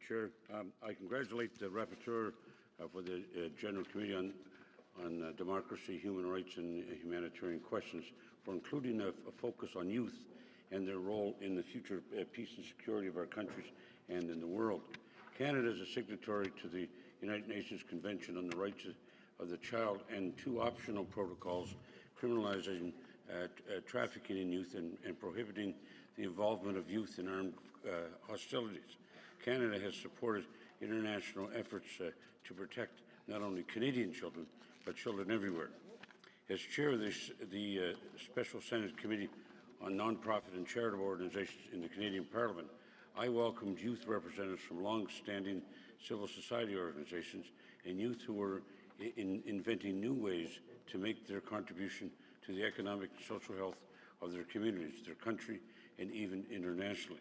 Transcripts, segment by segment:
Chair. I congratulate the Rapporteur for the General Committee on Democracy, Human Rights and Humanitarian Questions for including a focus on youth and their role in the future peace and security of our countries and in the world. Canada is a signatory to the United Nations Convention on the Rights of the Child and two optional protocols criminalizing trafficking in youth and prohibiting the involvement of youth in armed hostilities. Canada has supported international efforts to protect not only Canadian children, but children everywhere. As chair of the Special Senate Committee on Non-Profit and Charitable Organizations in the Canadian Parliament, I welcomed youth representatives from long-standing civil society organizations and youth who are inventing new ways to make their contribution to the economic and social health of their communities, their country, and even internationally.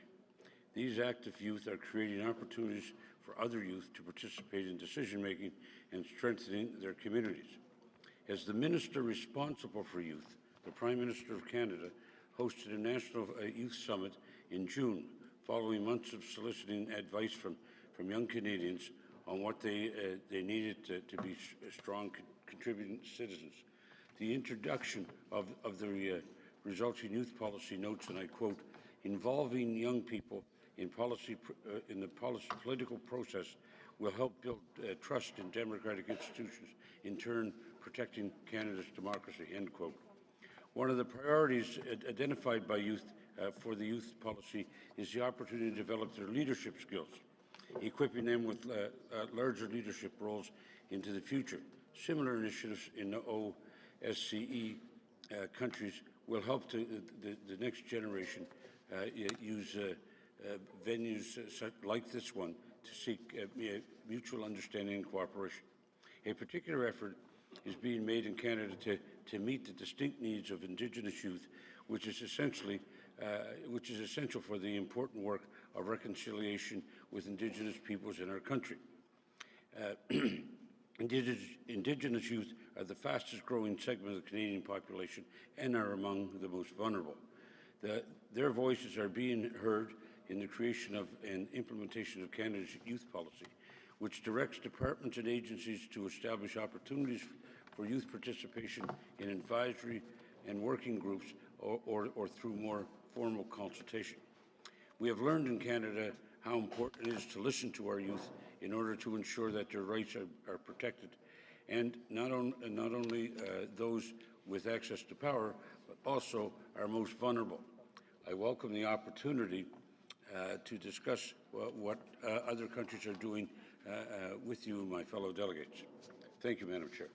These active youth are creating opportunities for other youth to participate in decision-making and strengthening their communities. As the Minister responsible for youth, the Prime Minister of Canada hosted a National Youth Summit in June, following months of soliciting advice from young Canadians on what they needed to be strong contributing citizens. The introduction of the resulting youth policy notes, and I quote, "Involving young people in the political process will help build trust in democratic institutions, in turn protecting Canada's democracy," end quote. One of the priorities identified by youth for the youth policy is the opportunity to develop their leadership skills, equipping them with larger leadership roles into the future. Similar initiatives in the OSCE countries will help the next generation use venues like this one to seek mutual understanding and cooperation. A particular effort is being made in Canada to meet the distinct needs of Indigenous youth, which is essential for the important work of reconciliation with Indigenous peoples in our country. Indigenous youth are the fastest growing segment of the Canadian population and are among the most vulnerable. Their voices are being heard in the creation of and implementation of Canada's youth policy, which directs departments and agencies to establish opportunities for youth participation in advisory and working groups or through more formal consultation. We have learned in Canada how important it is to listen to our youth in order to ensure that their rights are protected, and not only those with access to power, but also our most vulnerable. I welcome the opportunity to discuss what other countries are doing with you, my fellow delegates. Thank you, Madam Chair.